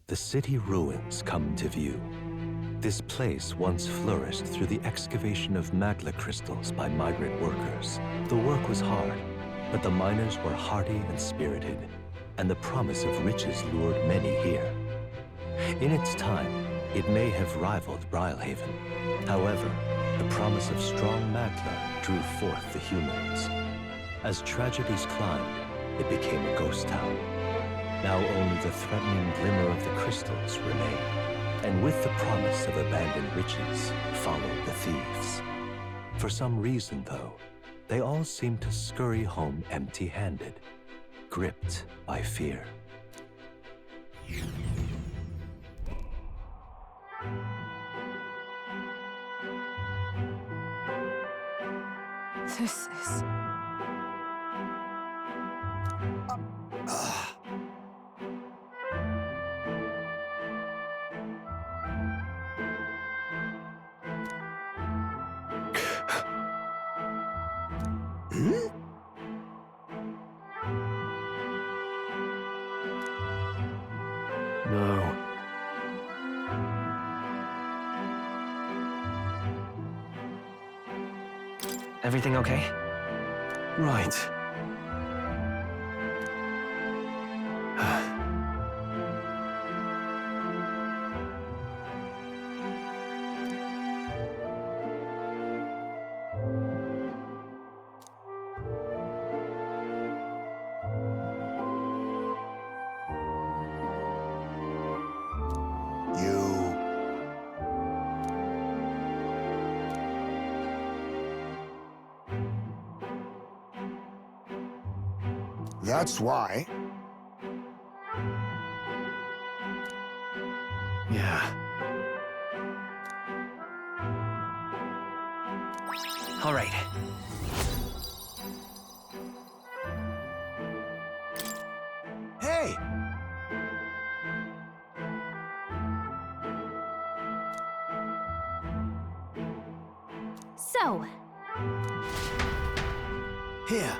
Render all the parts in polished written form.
the city ruins come to view. This place once flourished through the excavation of magma crystals by migrant workers. The work was hard, but the miners were hardy and spirited, and the promise of riches lured many here. In its time, it may have rivaled Brylehaven. However, the promise of strong magma drew forth the humans. As tragedies climbed, it became a ghost town. Now only the threatening glimmer of the crystals remained. And with the promise of abandoned riches followed the thieves. For some reason, though, they all seemed to scurry home empty-handed, gripped by fear. This is... No. Everything okay? Right. That's why. Yeah. All right. Hey! So, Here.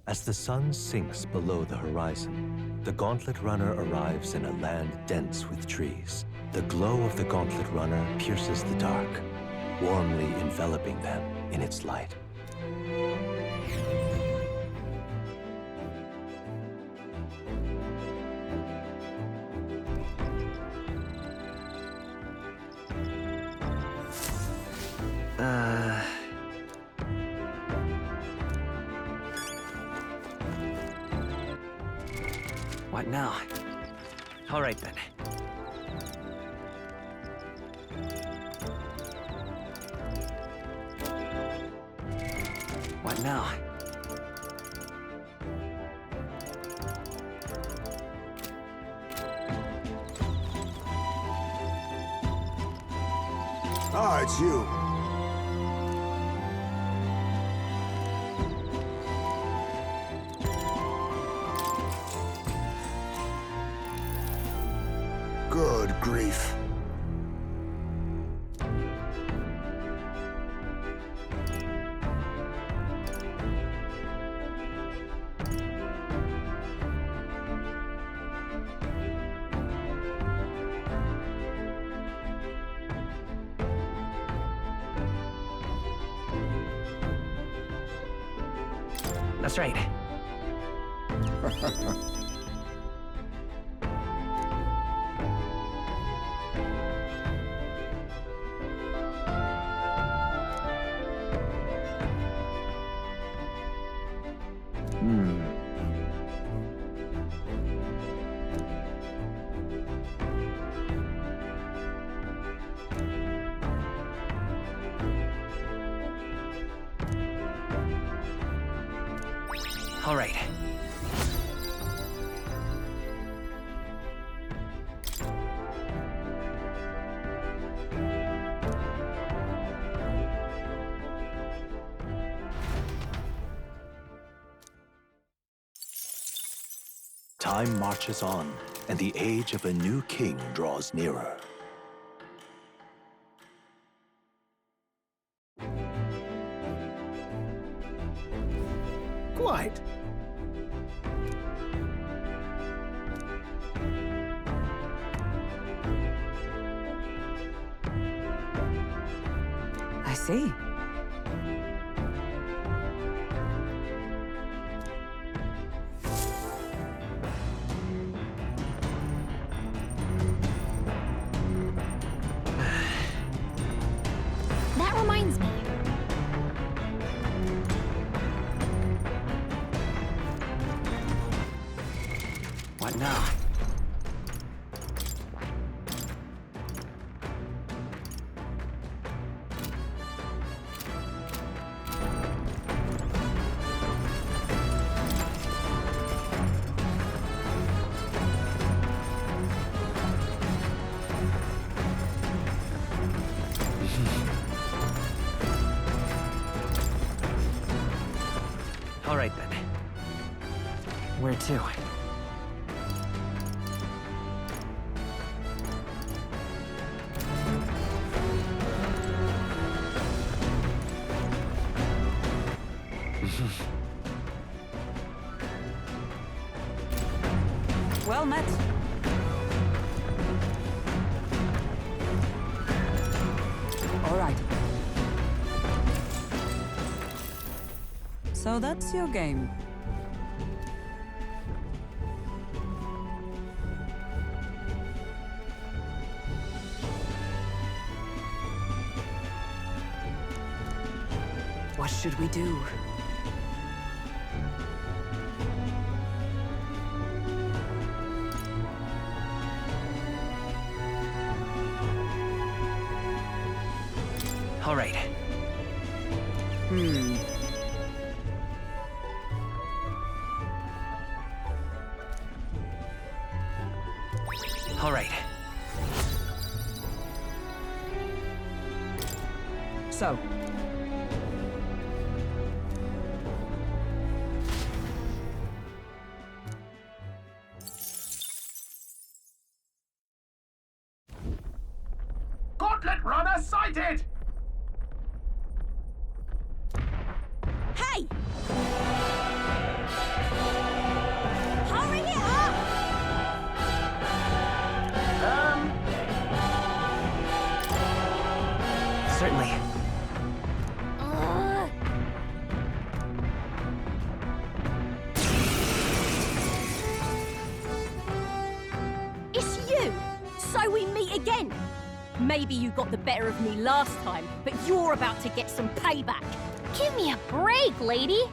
As the sun sinks below the horizon, the Gauntlet Runner arrives in a land dense with trees. The glow of the Gauntlet Runner pierces the dark, warmly enveloping them in its light. What now? All right then. What now? Ah, it's you. Good grief. That's right. All right. Time marches on, and the age of a new king draws nearer. see. That reminds me. What now? All right then. Where to? Well met. All right. So that's your game. What should we do? All right. All right. So, Gauntlet runner sighted! Hey! Hurry it up! Certainly. It's you! So we meet again! Maybe you got the better of me last time, but you're about to get some payback. Give me a break, lady.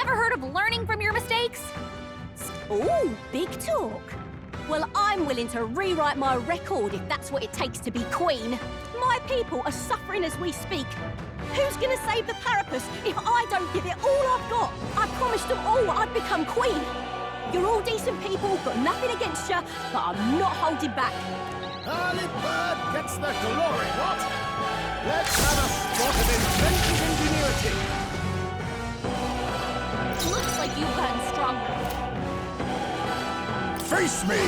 Ever heard of learning from your mistakes? Ooh, big talk. Well, I'm willing to rewrite my record if that's what it takes to be queen. My people are suffering as we speak. Who's gonna save the Parapus if I don't give it all I've got? I promised them all I'd become queen. You're all decent people, got nothing against you, but I'm not holding back. Early bird gets the glory, what? Let's have a spot of inventive ingenuity. Looks like you've gotten stronger. Face me!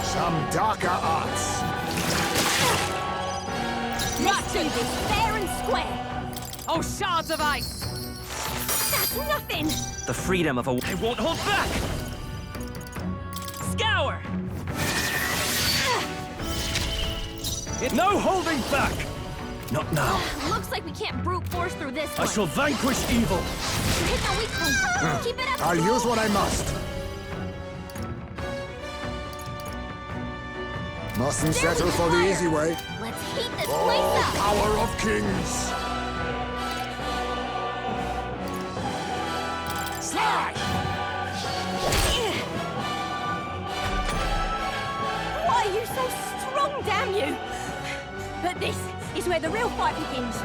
Some darker arts. Let's do this fair and square. oh, shards of ice! That's nothing. The freedom of a... I won't hold back! Scour! No holding back! Not now. Looks like we can't brute force through this I one. shall vanquish evil. Hit the weak point. Keep it up. I'll use what I must. Mustn't There we settle for the fire. easy way. Let's heat this Oh, place up. power of kings! Slash! Why are you so strong, damn you? But this is where the real fight begins.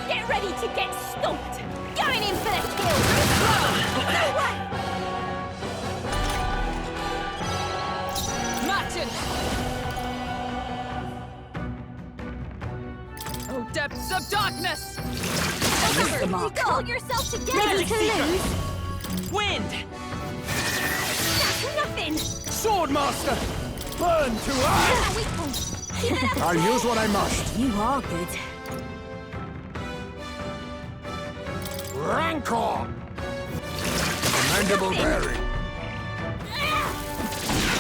Get ready to get stomped. Going in for the kill. No way. Merchant! Oh, depths of darkness! Remember, the mark. pull yourself together. Ready, to Seeker. lose. Wind! That's nothing. Swordmaster! Burn to Hit ash! the weak point. Keep it up. I'll use what I must. You are good. Rancor! Commendable bearing.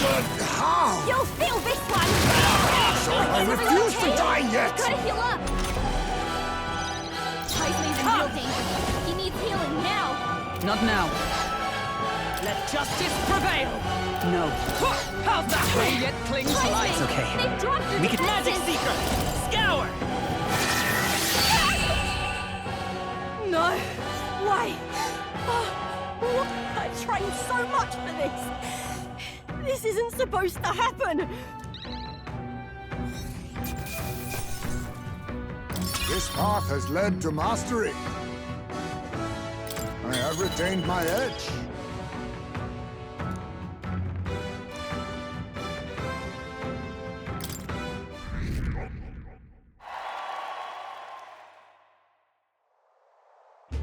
But how? You'll feel this one. I refuse to die yet! Gotta heal up. real danger. He needs healing now. Not now. Let justice prevail. No. How's that? They yet cling to life. It's okay. They've dropped their We can magic defenses. seeker! Scour! No way! What? I trained so much for this! This isn't supposed to happen! This path has led to mastery. I have retained my edge.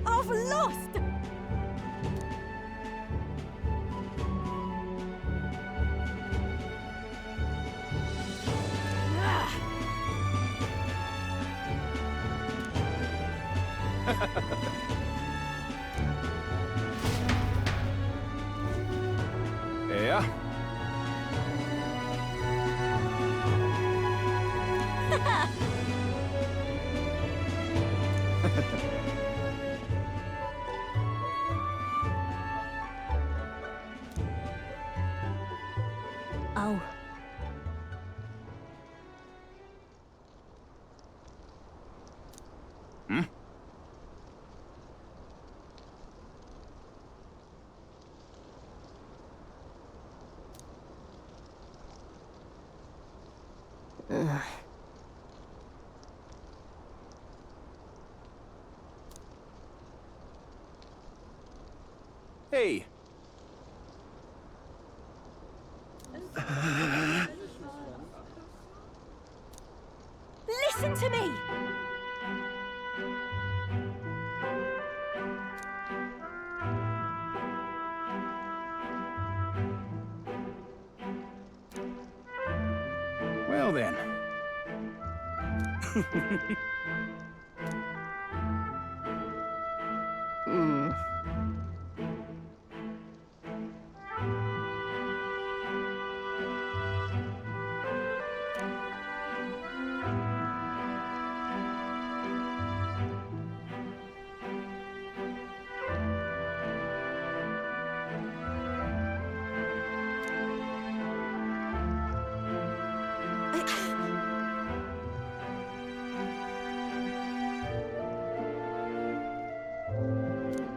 I've lost! Yeah. Oh. Hey. Listen to me! Well then.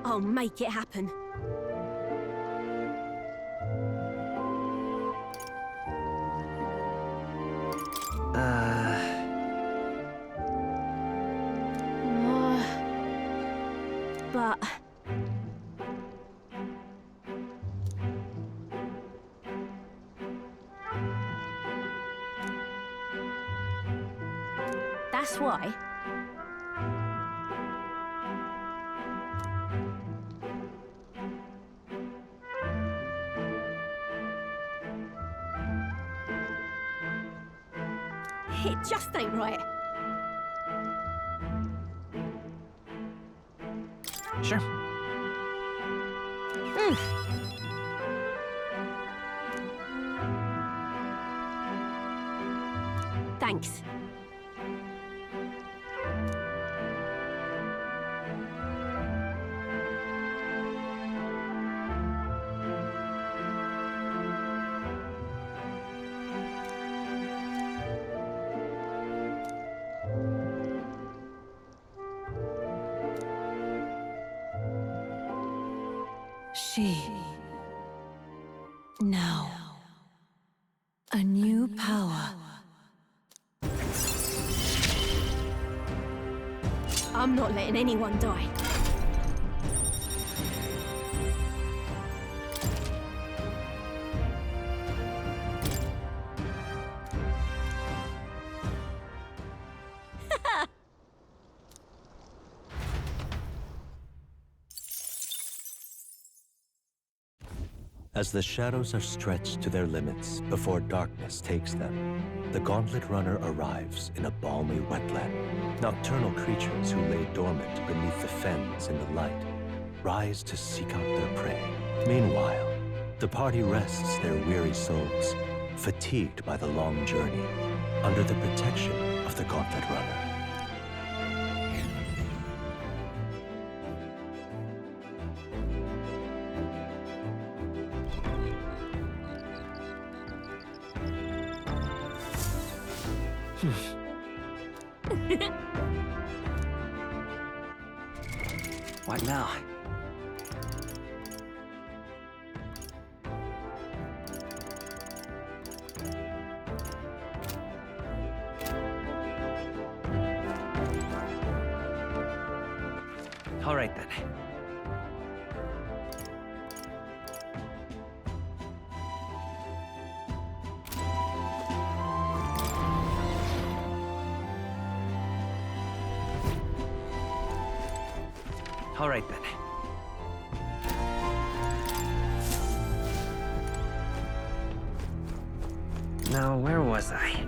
I'll make it happen. But... That's why... It just ain't right. Sure. Thanks. She. Now. A new power. I'm not letting anyone die. As the shadows are stretched to their limits before darkness takes them, the Gauntlet Runner arrives in a balmy wetland. Nocturnal creatures who lay dormant beneath the fens in the light rise to seek out their prey. Meanwhile, the party rests their weary souls, fatigued by the long journey, under the protection of the Gauntlet Runner. What now? All right then. All right then. Now, where was I?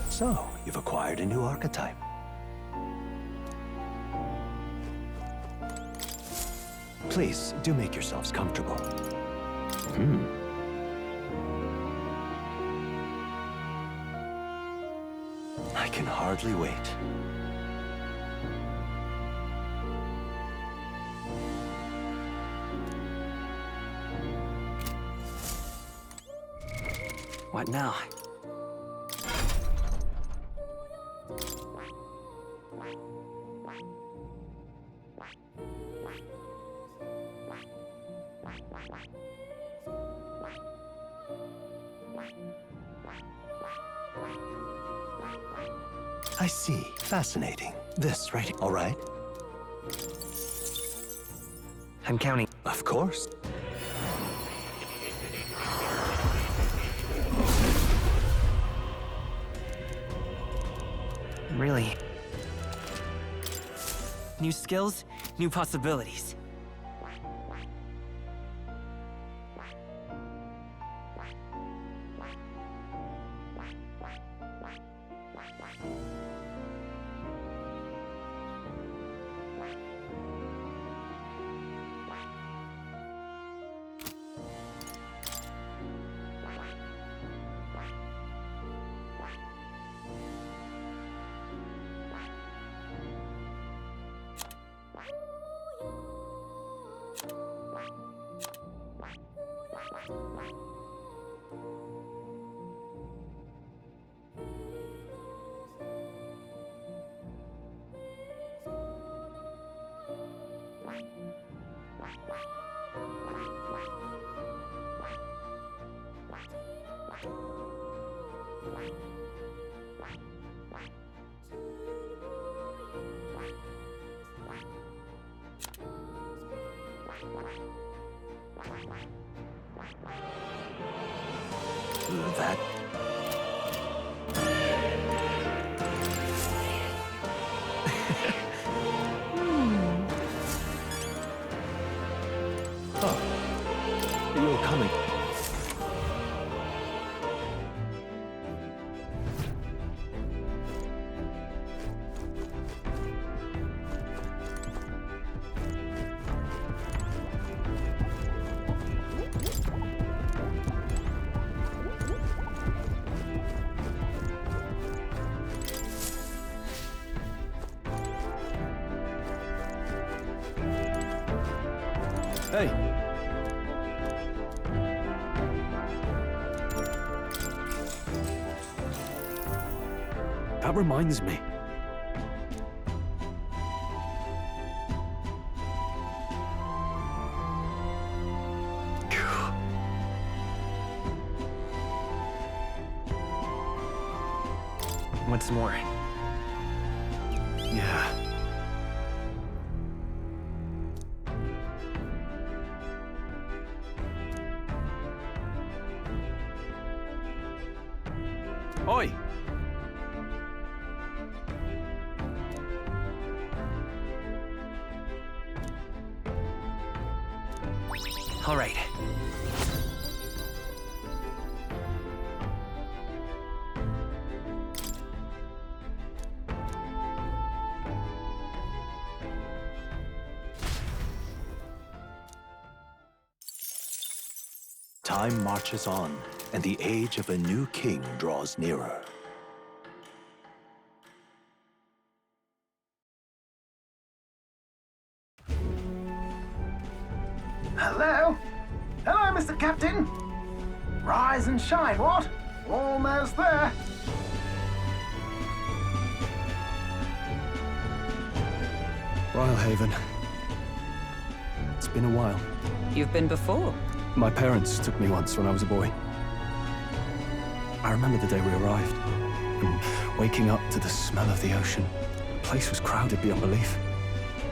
So, you've acquired a new archetype. Please, do make yourselves comfortable. I can hardly wait. What now? I see. Fascinating. This right, all right? I'm counting. Of course. Really? New skills, new possibilities. That... Oh, you're coming. Hey. That reminds me. What's more? Yeah. Oi! All right. Time marches on, and the age of a new king draws nearer. Hello? Hello, Mr. Captain? Rise and shine, what? Almost there. Rhylehaven. It's been a while. You've been before. My parents took me once when I was a boy. I remember the day we arrived, and waking up to the smell of the ocean. The place was crowded beyond belief.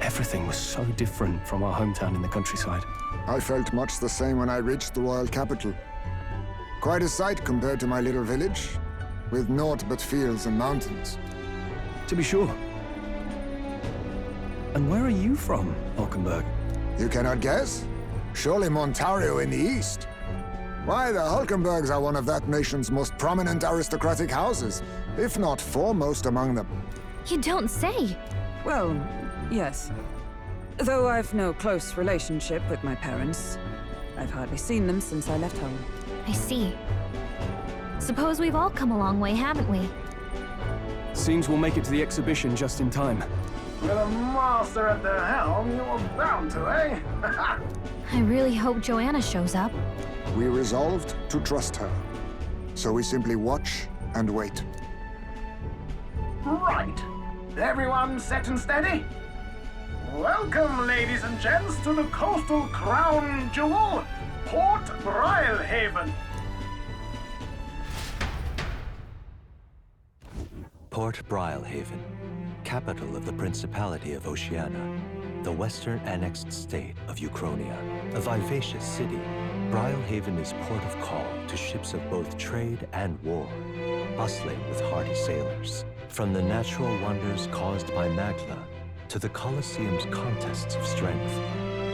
Everything was so different from our hometown in the countryside. I felt much the same when I reached the royal capital. Quite a sight compared to my little village, with naught but fields and mountains. To be sure. And where are you from, Hulkenberg? You cannot guess? Surely Montario in the east. Why, the Hulkenbergs are one of that nation's most prominent aristocratic houses, if not foremost among them. You don't say. Well, yes. Though I've no close relationship with my parents. I've hardly seen them since I left home. I see. Suppose we've all come a long way, haven't we? Seems we'll make it to the exhibition just in time. With a master at the helm, you were bound to, eh? I really hope Joanna shows up. We resolved to trust her. So we simply watch and wait. Right. Everyone set and steady? Welcome, ladies and gents, to the coastal crown jewel, Port Rhylehaven. Port Rhylehaven, capital of the Principality of Oceania, the western annexed state of Uchronia. A vivacious city, Rhylehaven is port of call to ships of both trade and war, bustling with hardy sailors. From the natural wonders caused by Magla to the Colosseum's contests of strength,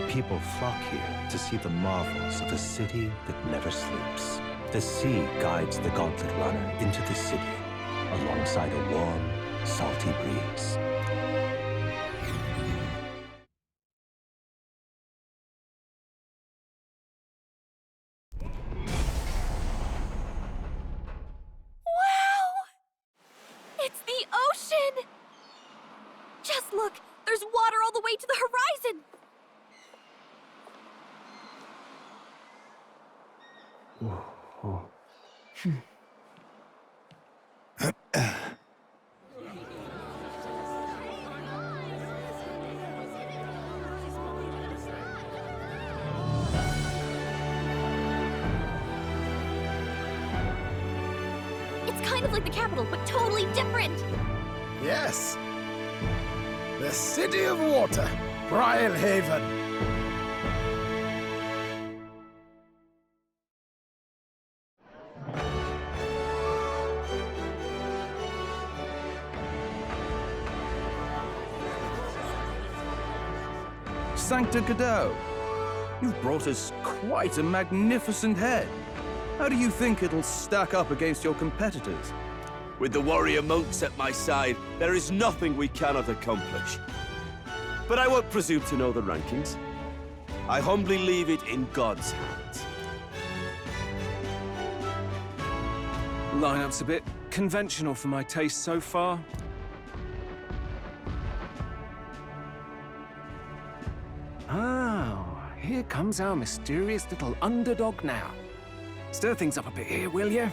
people flock here to see the marvels of a city that never sleeps. The sea guides the gauntlet runner into the city, alongside a warm, salty breeze. It's the ocean! Just look! There's water all the way to the horizon! It's kind of like the capital, but totally different! Yes. The City of Water, Rhylehaven. Sancta Cadeau, you've brought us quite a magnificent head. How do you think it'll stack up against your competitors? With the warrior monks at my side, there is nothing we cannot accomplish. But I won't presume to know the rankings. I humbly leave it in God's hands. Lineup's a bit conventional for my taste so far. Oh, here comes our mysterious little underdog now. Stir things up a bit here, will you?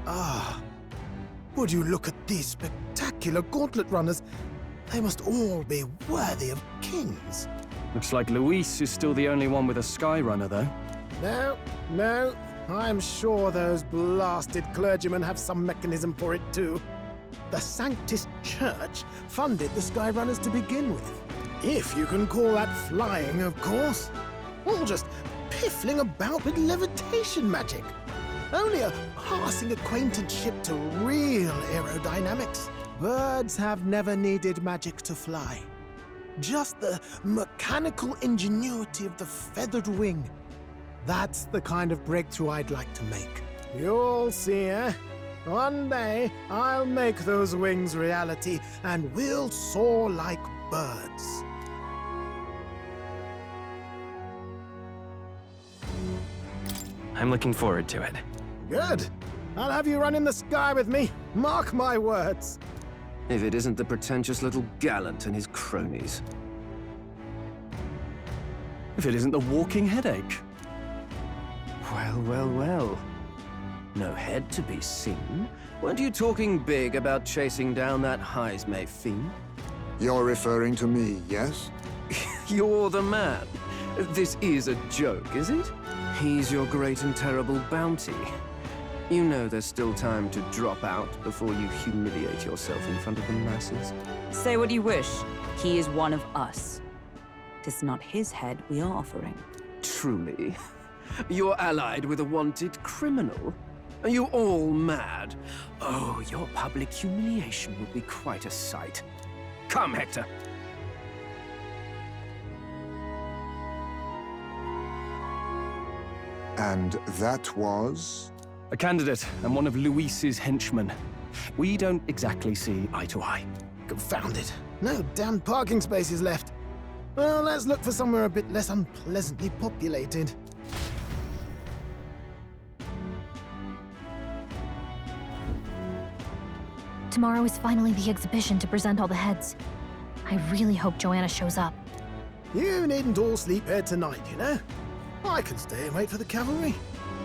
Ah, would you look at these spectacular gauntlet runners? They must all be worthy of kings. Looks like Luis is still the only one with a sky runner, though. No, I'm sure those blasted clergymen have some mechanism for it too. The Sanctus Church funded the Skyrunners to begin with. If you can call that flying, of course. All just piffling about with levitation magic. Only a passing acquaintanceship to real aerodynamics. Birds have never needed magic to fly. Just the mechanical ingenuity of the feathered wing. That's the kind of breakthrough I'd like to make. You'll see, eh? One day, I'll make those wings reality, and we'll soar like birds. I I'm looking forward to it. Good. I'll have you run in the sky with me. Mark my words. If it isn't the pretentious little gallant and his cronies. If it isn't the walking headache. Well, well, well. No head to be seen. Weren't you talking big about chasing down that Heismay fiend? You're referring to me, yes? You're the man. This is a joke, is it? He's your great and terrible bounty. You know there's still time to drop out before you humiliate yourself in front of the masses. Say what you wish. He is one of us. Tis not his head we are offering. Truly? You're allied with a wanted criminal? Are you all mad? Oh, your public humiliation will be quite a sight. Come, Hector. And that was? A candidate and one of Luis's henchmen. We don't exactly see eye to eye. Confound it. No damn parking spaces left. Well, let's look for somewhere a bit less unpleasantly populated. Tomorrow is finally the exhibition to present all the heads. I really hope Joanna shows up. You needn't all sleep here tonight, you know? I can stay and wait for the cavalry.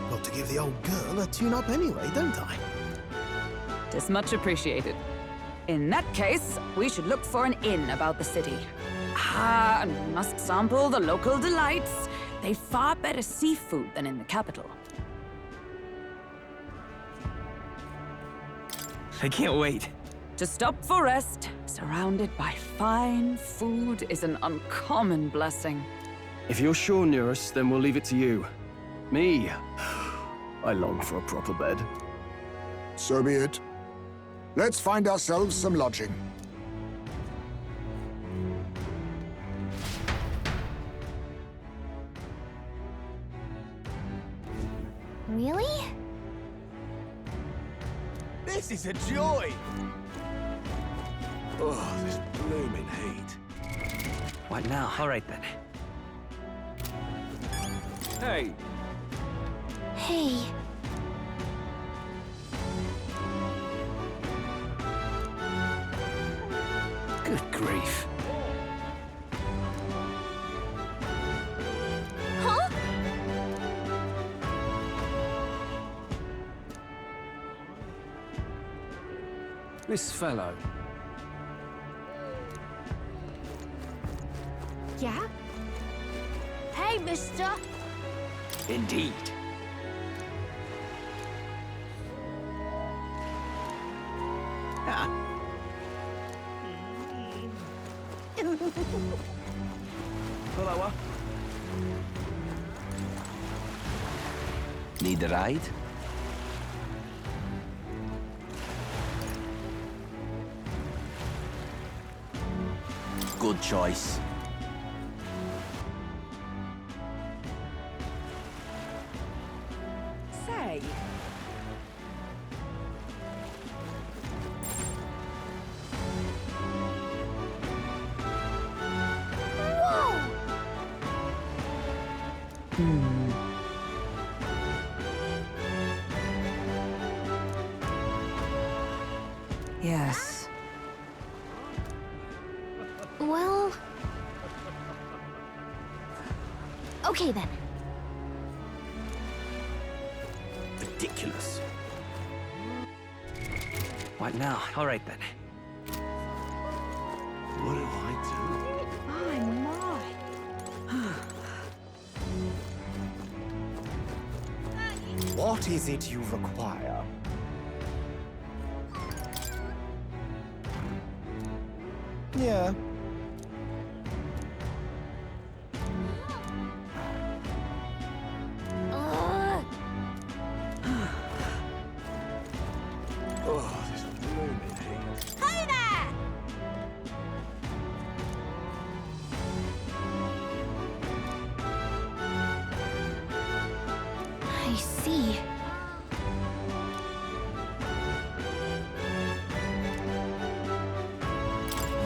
Got to give the old girl a tune-up anyway, don't I? Tis much appreciated. In that case, we should look for an inn about the city. Ah, and we must sample the local delights. They've far better seafood than in the capital. I can't wait. To stop for rest, surrounded by fine food, is an uncommon blessing. If you're sure, Nearest, then we'll leave it to you. Me, I long for a proper bed. So be it. Let's find ourselves some lodging. Really? This is a joy! Oh, this blooming heat. What now? All right, then. Hey, Hey. Good grief. Huh? This fellow. Yeah? Hey, mister! Indeed. Hello. Need a ride? Good choice. Say, yes. Well... Okay, then. Ridiculous. What now? All right, then. What do I do? What is it you require? Yeah. Oh, this blooming heat. Hey there! I see.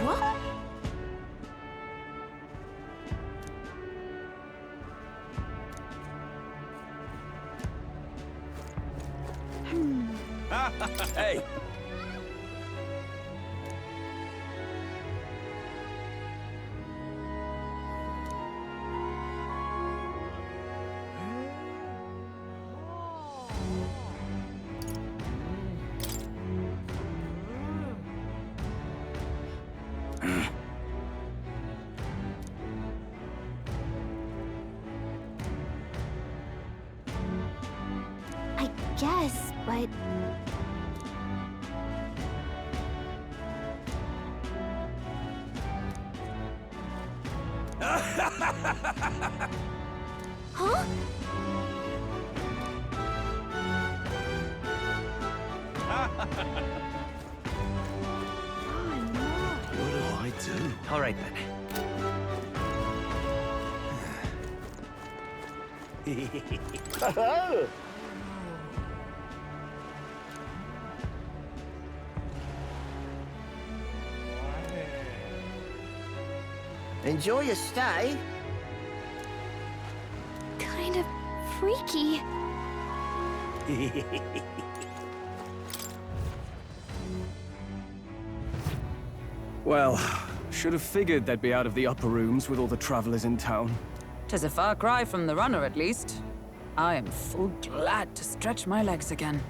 What? Hey! I guess, but... Huh? What do I do? All right then. Enjoy your stay. Kind of freaky. Well, should have figured they'd be out of the upper rooms with all the travelers in town. 'Tis a far cry from the runner, at least. I am full glad to stretch my legs again.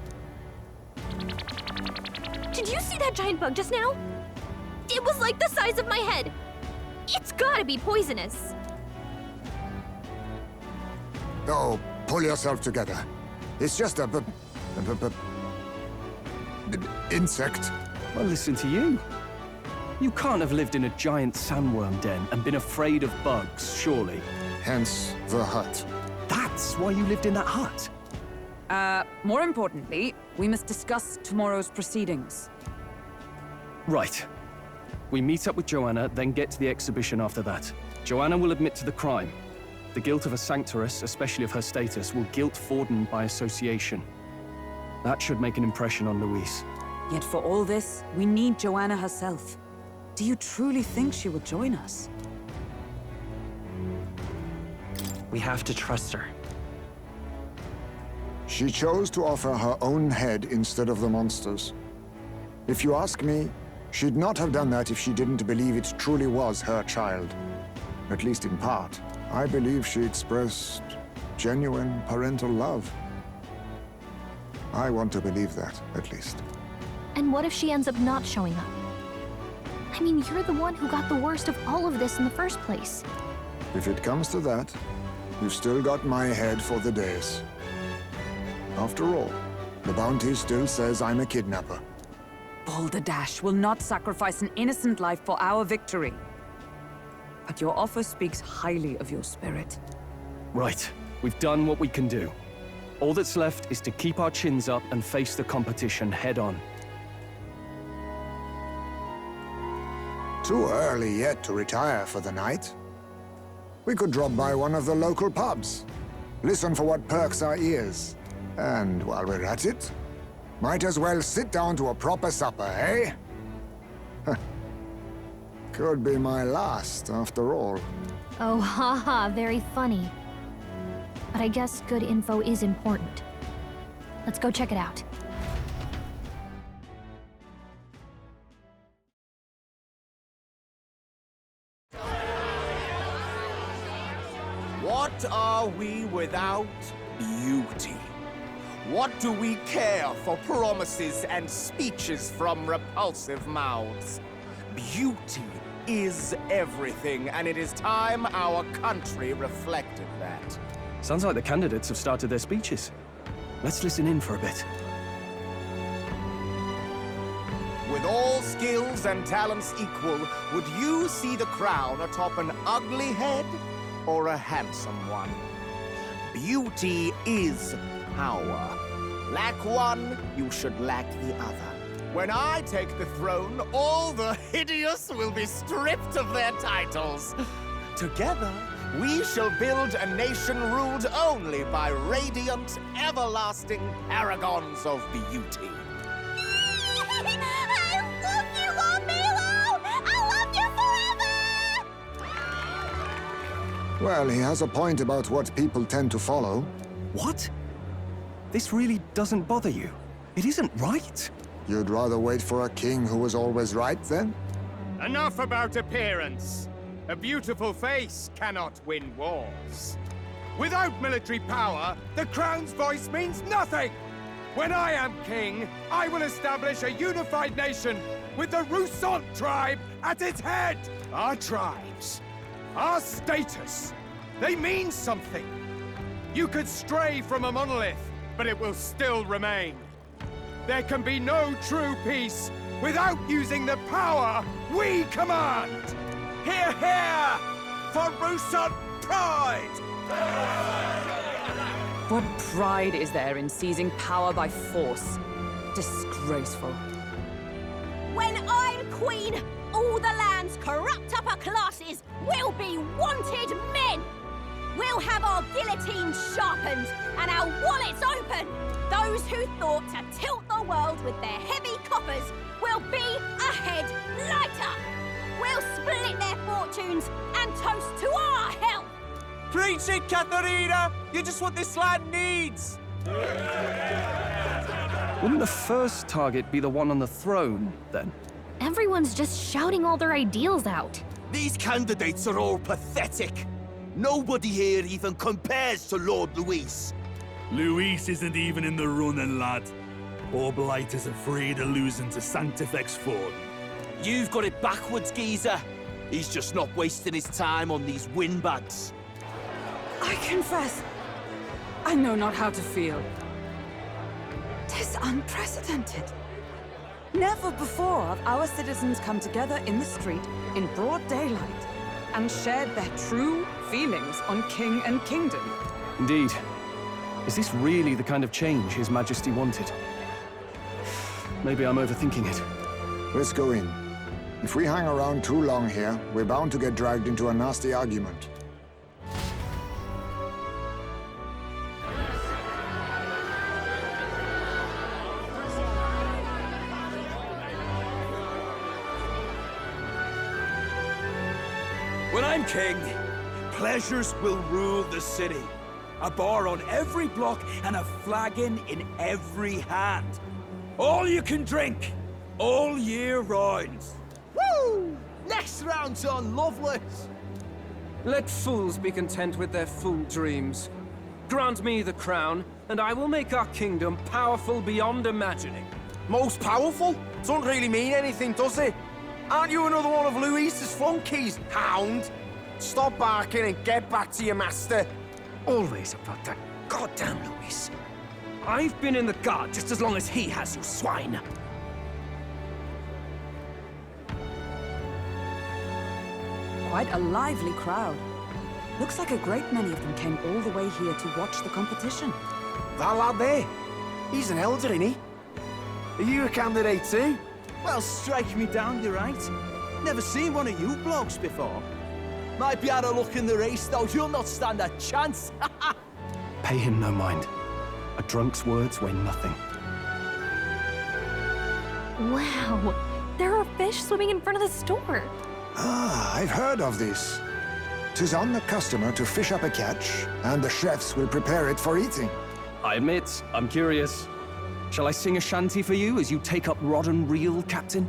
Did you see that giant bug just now? It was like the size of my head. It's gotta be poisonous. Oh, pull yourself together. It's just a insect. Well, listen to you. You can't have lived in a giant sandworm den and been afraid of bugs, surely. Hence the hut. That's why you lived in that hut. More importantly, we must discuss tomorrow's proceedings. Right. We meet up with Joanna, then get to the exhibition after that. Joanna will admit to the crime. The guilt of a sanctoress, especially of her status, will guilt Forden by association. That should make an impression on Louise. Yet for all this, we need Joanna herself. Do you truly think she would join us? We have to trust her. She chose to offer her own head instead of the monster's. If you ask me, she'd not have done that if she didn't believe it truly was her child. At least in part. I believe she expressed genuine parental love. I want to believe that, at least. And what if she ends up not showing up? I mean, you're the one who got the worst of all of this in the first place. If it comes to that, you've still got my head for the days. After all, the bounty still says I'm a kidnapper. Balderdash will not sacrifice an innocent life for our victory. But your offer speaks highly of your spirit. Right. We've done what we can do. All that's left is to keep our chins up and face the competition head-on. Too early yet to retire for the night. We could drop by one of the local pubs. Listen for what perks our ears. And while we're at it, might as well sit down to a proper supper, eh? Could be my last, after all. Oh, haha, very funny. But I guess good info is important. Let's go check it out. What are we without beauty? What do we care for promises and speeches from repulsive mouths? Beauty is everything, and it is time our country reflected that. Sounds like the candidates have started their speeches. Let's listen in for a bit. With all skills and talents equal, would you see the crown atop an ugly head or a handsome one? Beauty is power. Lack one, you should lack the other. When I take the throne, all the hideous will be stripped of their titles. Together, we shall build a nation ruled only by radiant, everlasting paragons of beauty. I love you, Milo! I love you forever! Well, he has a point about what people tend to follow. What? This really doesn't bother you? It isn't right. You'd rather wait for a king who was always right, then? Enough about appearance. A beautiful face cannot win wars. Without military power, the crown's voice means nothing! When I am king, I will establish a unified nation with the Rousant tribe at its head! Our tribes, our status, they mean something. You could stray from a monolith, but it will still remain. There can be no true peace without using the power we command! Hear, hear! For Rousant pride! What pride is there in seizing power by force? Disgraceful. When I'm queen, all the land's corrupt upper classes will be wanted men! We'll have our guillotines sharpened and our wallets open! Those who thought to tilt the world with their heavy coffers will be a head lighter! We'll split their fortunes and toast to our health! Preach it, Katharina! You're just what this land needs! Wouldn't the first target be the one on the throne, then? Everyone's just shouting all their ideals out. These candidates are all pathetic. Nobody here even compares to Lord Luis. Luis isn't even in the running, lad. Poor Blight is afraid of losing to Sanctifex Ford. You've got it backwards, geezer. He's just not wasting his time on these windbags. I confess, I know not how to feel. 'Tis unprecedented. Never before have our citizens come together in the street in broad daylight and shared their true feelings on king and kingdom. Indeed. Is this really the kind of change His Majesty wanted? Maybe I'm overthinking it. Let's go in. If we hang around too long here, we're bound to get dragged into a nasty argument. When I'm king, pleasures will rule the city. A bar on every block and a flagon in every hand. All you can drink, all year round. Woo! Next round's on Loveless! Let fools be content with their fool dreams. Grant me the crown, and I will make our kingdom powerful beyond imagining. Most powerful? Doesn't really mean anything, does it? Aren't you another one of Luis's flunkies, hound? Stop barking and get back to your master. Always about that goddamn Luis. I've been in the guard just as long as he has, you swine. Quite a lively crowd. Looks like a great many of them came all the way here to watch the competition. That lad there, he's an elder, isn't he? Are you a candidate too? Well, strike me down, you're right. Never seen one of you blokes before. Might be out of luck in the race, though. You'll not stand a chance. Pay him no mind. A drunk's words weigh nothing. Wow, there are fish swimming in front of the store. Ah, I've heard of this. 'Tis on the customer to fish up a catch, and the chefs will prepare it for eating. I admit, I'm curious. Shall I sing a shanty for you as you take up rod and reel, Captain?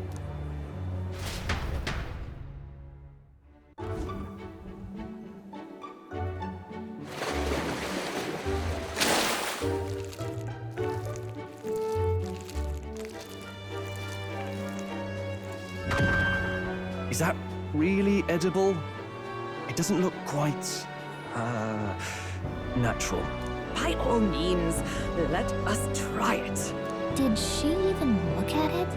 Is that really edible? It doesn't look quite, natural. By all means, let us try it. Did she even look at it?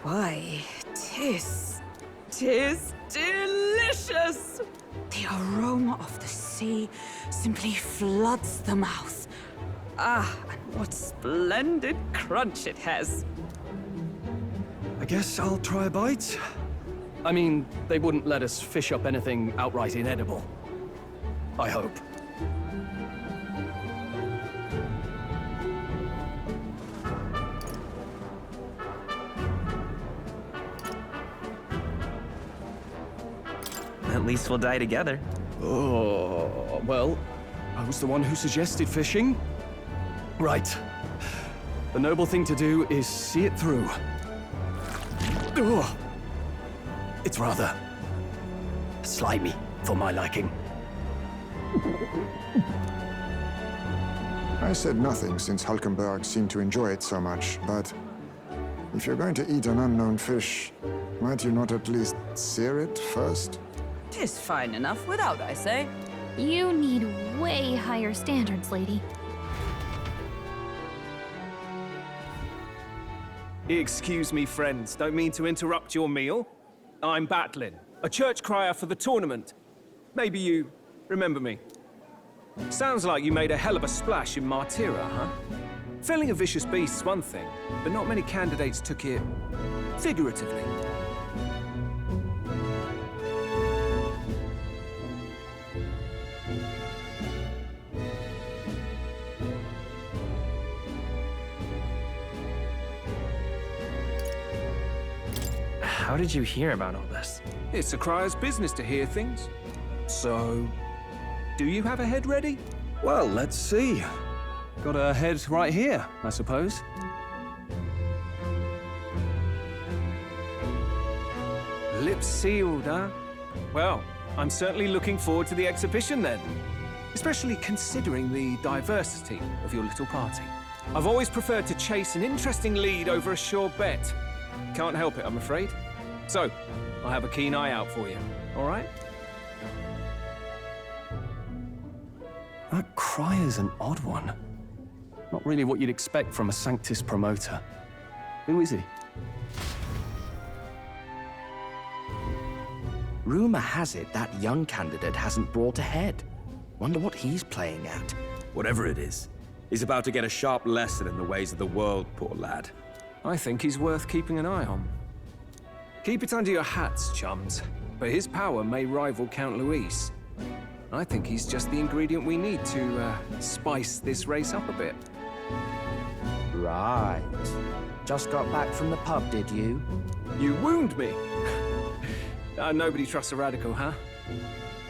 Why, tis delicious! The aroma of the sea simply floods the mouth. Ah, and what splendid crunch it has. I guess I'll try a bite. I mean, they wouldn't let us fish up anything outright inedible. I hope. At least we'll die together. Oh, well, I was the one who suggested fishing. Right. The noble thing to do is see it through. Ugh. It's rather slimy for my liking. I said nothing since Hulkenberg seemed to enjoy it so much, but if you're going to eat an unknown fish, might you not at least sear it first? 'Tis fine enough without, I say. You need way higher standards, lady. Excuse me, friends. Don't mean to interrupt your meal. I'm Batlin, a church crier for the tournament. Maybe you remember me. Sounds like you made a hell of a splash in Martyra, huh? Felling a vicious beast's one thing, but not many candidates took it figuratively. How did you hear about all this? It's a crier's business to hear things. So, do you have a head ready? Well, let's see. Got a head right here, I suppose. Lips sealed, huh? Well, I'm certainly looking forward to the exhibition then. Especially considering the diversity of your little party. I've always preferred to chase an interesting lead over a sure bet. Can't help it, I'm afraid. So, I'll have a keen eye out for you, all right? That crier's an odd one. Not really what you'd expect from a Sanctus promoter. Who is he? Rumor has it that young candidate hasn't brought a head. Wonder what he's playing at. Whatever it is, he's about to get a sharp lesson in the ways of the world, poor lad. I think he's worth keeping an eye on. Keep it under your hats, chums. But his power may rival Count Luis. I think he's just the ingredient we need to spice this race up a bit. Right. Just got back from the pub, did you? You wound me! Nobody trusts a radical, huh?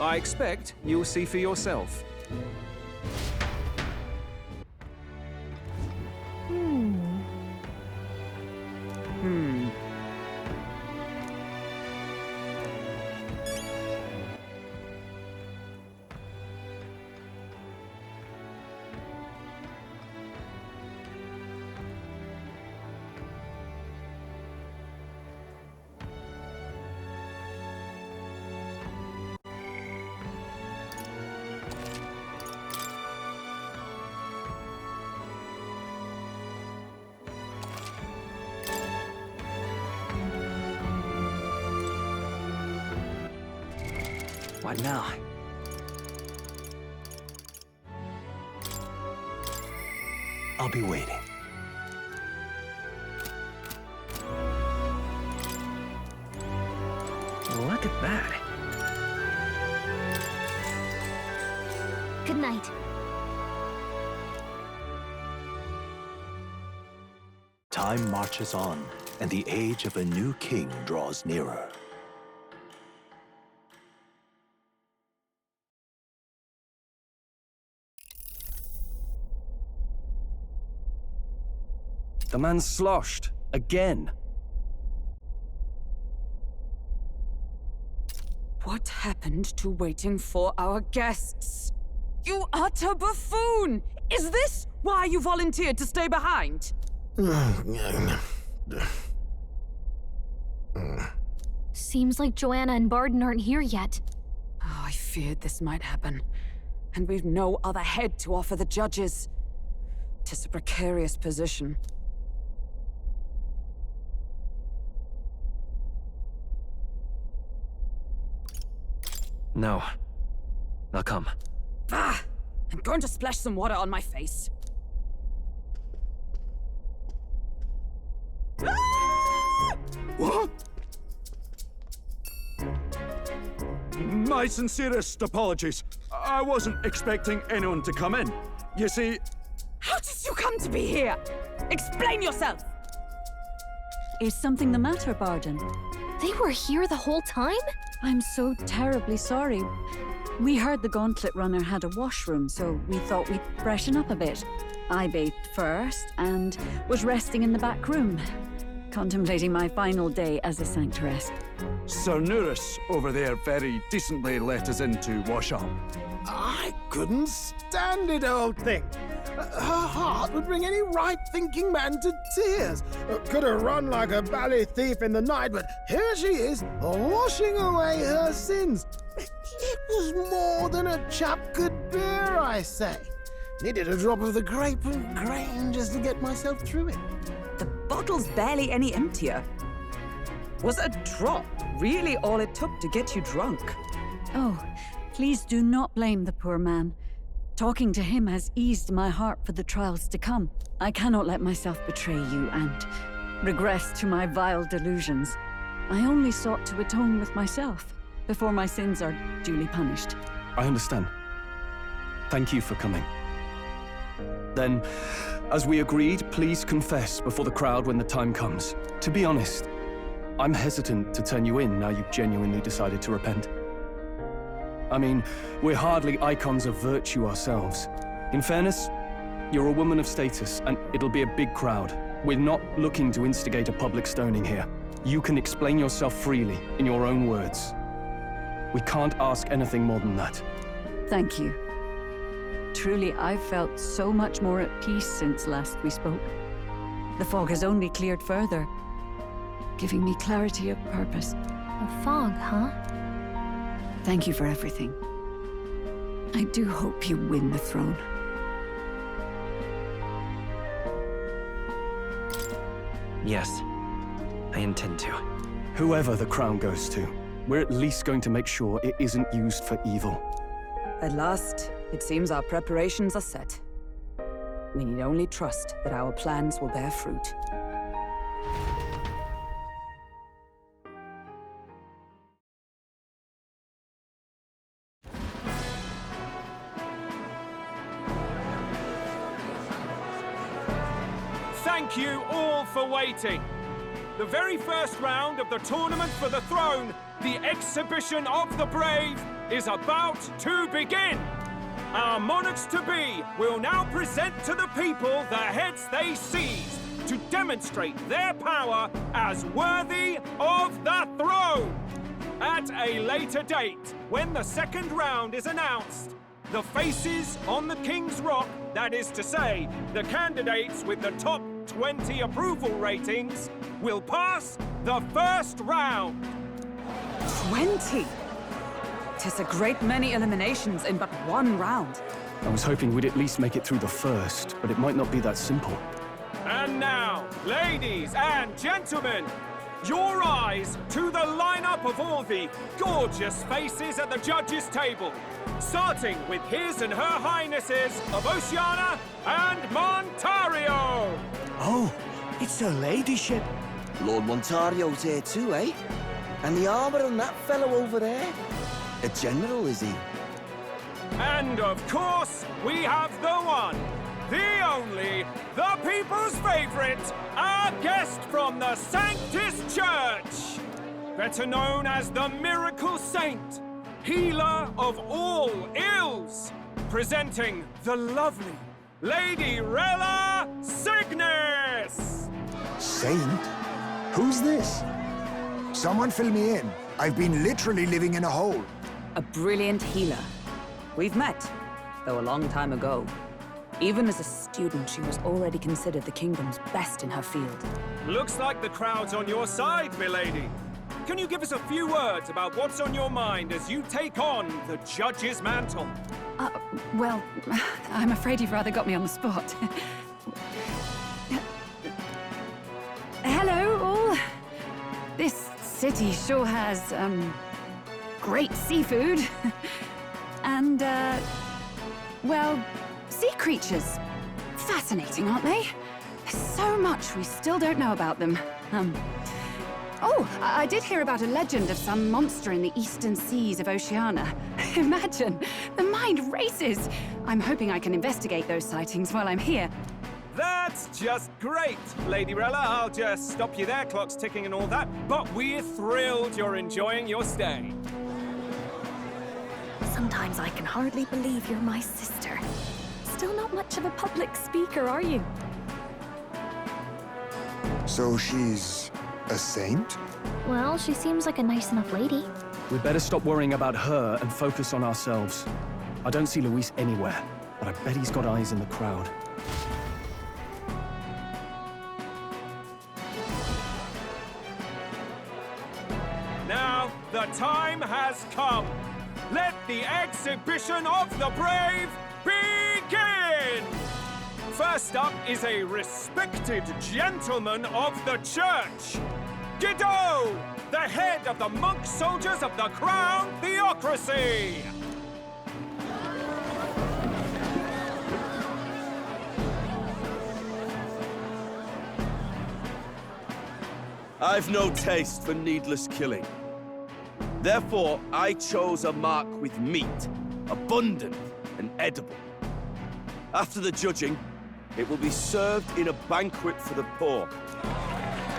I expect you'll see for yourself. What now? I'll be waiting. Look at that. Good night. Time marches on, and the age of a new king draws nearer. The man's sloshed. Again. What happened to waiting for our guests? You utter buffoon! Is this why you volunteered to stay behind? Seems like Joanna and Barden aren't here yet. Oh, I feared this might happen. And we've no other head to offer the judges. 'Tis a precarious position. No. I'll come. Ah! I'm going to splash some water on my face. What? My sincerest apologies. I wasn't expecting anyone to come in. You see... How did you come to be here? Explain yourself! Is something the matter, Barden? They were here the whole time? I'm so terribly sorry. We heard the Gauntlet Runner had a washroom, so we thought we'd freshen up a bit. I bathed first and was resting in the back room, contemplating my final day as a sanctress. Sir Nuris over there very decently let us in to wash up. I couldn't stand it, old thing. Her heart would bring any right-thinking man to tears. Could have run like a bally thief in the night, but here she is, washing away her sins. It was more than a chap could bear, I say. Needed a drop of the grape and grain just to get myself through it. The bottle's barely any emptier. Was a drop really all it took to get you drunk? Oh, please do not blame the poor man. Talking to him has eased my heart for the trials to come. I cannot let myself betray you and regress to my vile delusions. I only sought to atone with myself before my sins are duly punished. I understand. Thank you for coming. Then, as we agreed, please confess before the crowd when the time comes. To be honest, I'm hesitant to turn you in now you've genuinely decided to repent. I mean, we're hardly icons of virtue ourselves. In fairness, you're a woman of status, and it'll be a big crowd. We're not looking to instigate a public stoning here. You can explain yourself freely, in your own words. We can't ask anything more than that. Thank you. Truly, I've felt so much more at peace since last we spoke. The fog has only cleared further, giving me clarity of purpose. The fog, huh? Thank you for everything. I do hope you win the throne. Yes, I intend to. Whoever the crown goes to, we're at least going to make sure it isn't used for evil. At last, it seems our preparations are set. We need only trust that our plans will bear fruit. Thank you all for waiting. The very first round of the tournament for the throne, the exhibition of the brave, is about to begin. Our monarchs-to-be will now present to the people the heads they seized to demonstrate their power as worthy of the throne. At a later date, when the second round is announced, the faces on the King's Rock, that is to say, the candidates with the top 20 approval ratings, will pass the first round. 20? 'Tis a great many eliminations in but one round. I was hoping we'd at least make it through the first, but it might not be that simple. And now, ladies and gentlemen, your eyes to the lineup of all the gorgeous faces at the judges' table, starting with His and Her Highnesses of Oceania and Montario. Oh, it's her ladyship. Lord Montario's here too, eh? And the armor on that fellow over there? A general, is he? And of course, we have the one, the only, the people's favorite, our guest from the Sanctus Church, better known as the Miracle Saint, healer of all ills, presenting the lovely Lady Rella Cygnus! Saint? Who's this? Someone fill me in. I've been literally living in a hole. A brilliant healer. We've met, though a long time ago. Even as a student, she was already considered the kingdom's best in her field. Looks like the crowd's on your side, milady. Can you give us a few words about what's on your mind as you take on the judge's mantle? Well, I'm afraid you've rather got me on the spot. Hello, all. This city sure has, great seafood. And, well, sea creatures. Fascinating, aren't they? There's so much we still don't know about them. Oh, I did hear about a legend of some monster in the eastern seas of Oceania. Imagine, the mind races. I'm hoping I can investigate those sightings while I'm here. That's just great, Lady Rella. I'll just stop you there, clock's ticking and all that. But we're thrilled you're enjoying your stay. Sometimes I can hardly believe you're my sister. still not much of a public speaker, are you? So she's a saint? Well, she seems like a nice enough lady. We'd better stop worrying about her and focus on ourselves. I don't see Luis anywhere, but I bet he's got eyes in the crowd. Now, the time has come. Let the exhibition of the brave begin! First up is a respected gentleman of the church. Godot, the head of the monk soldiers of the Crown Theocracy! I've no taste for needless killing. Therefore, I chose a mark with meat, abundant and edible. After the judging, it will be served in a banquet for the poor.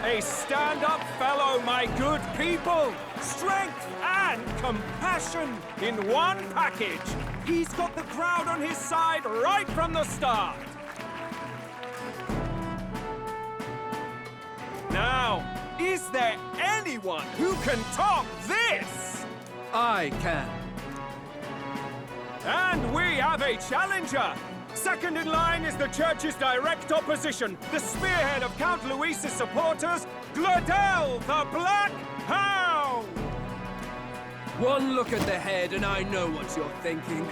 A stand-up fellow, my good people! Strength and compassion in one package! He's got the crowd on his side right from the start! Now, is there anyone who can top this? I can. And we have a challenger! Second in line is the church's direct opposition, the spearhead of Count Luis's supporters, Glodell the Black Hound! One look at the head and I know what you're thinking.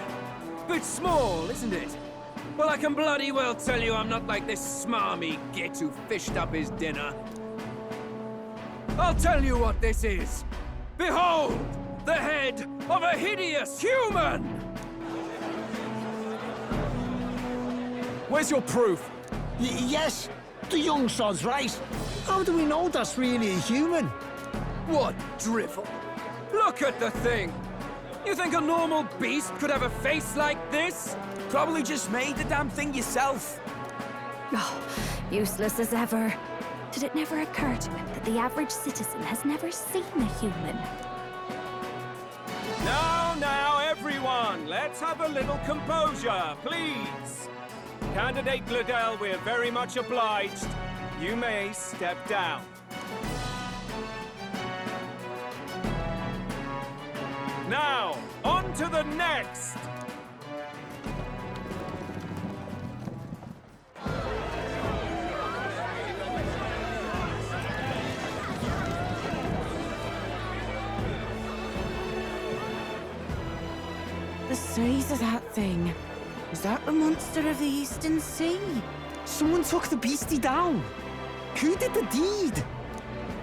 Bit small, isn't it? Well, I can bloody well tell you I'm not like this smarmy git who fished up his dinner. I'll tell you what this is. Behold, the head of a hideous human! Where's your proof? Yes, the young sod's right. How do we know that's really a human? What drivel? Look at the thing! You think a normal beast could have a face like this? Probably just made the damn thing yourself. Oh, useless as ever. Did it never occur to him that the average citizen has never seen a human? Now, everyone, let's have a little composure, please. Candidate Glodell, we're very much obliged. You may step down. Now, on to the next! The size of that thing. Is that the monster of the Eastern Sea? Someone took the beastie down. Who did the deed?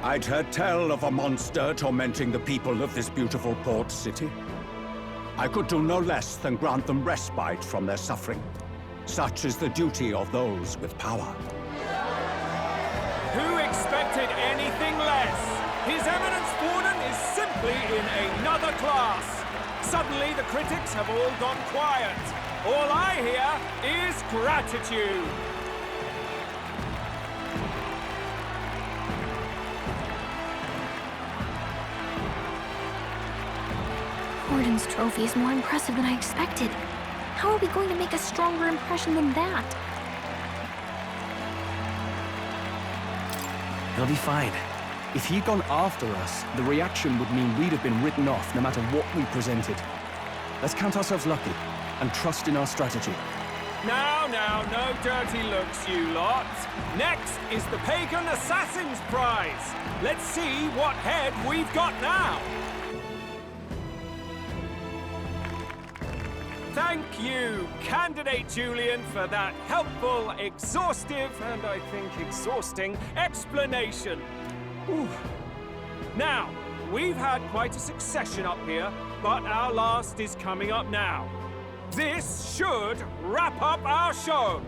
I'd heard tell of a monster tormenting the people of this beautiful port city. I could do no less than grant them respite from their suffering. Such is the duty of those with power. Who expected anything less? His Eminence Warden is simply in another class. Suddenly, the critics have all gone quiet. All I hear is gratitude. Warden's trophy is more impressive than I expected. How are we going to make a stronger impression than that? He'll be fine. If he'd gone after us, the reaction would mean we'd have been written off no matter what we presented. Let's count ourselves lucky and trust in our strategy. Now, no dirty looks, you lot. Next is the Pagan Assassin's Prize. Let's see what head we've got now. Thank you, Candidate Julian, for that helpful, exhaustive, and I think exhausting explanation. Ooh. Now, we've had quite a succession up here, but our last is coming up now. This should wrap up our show.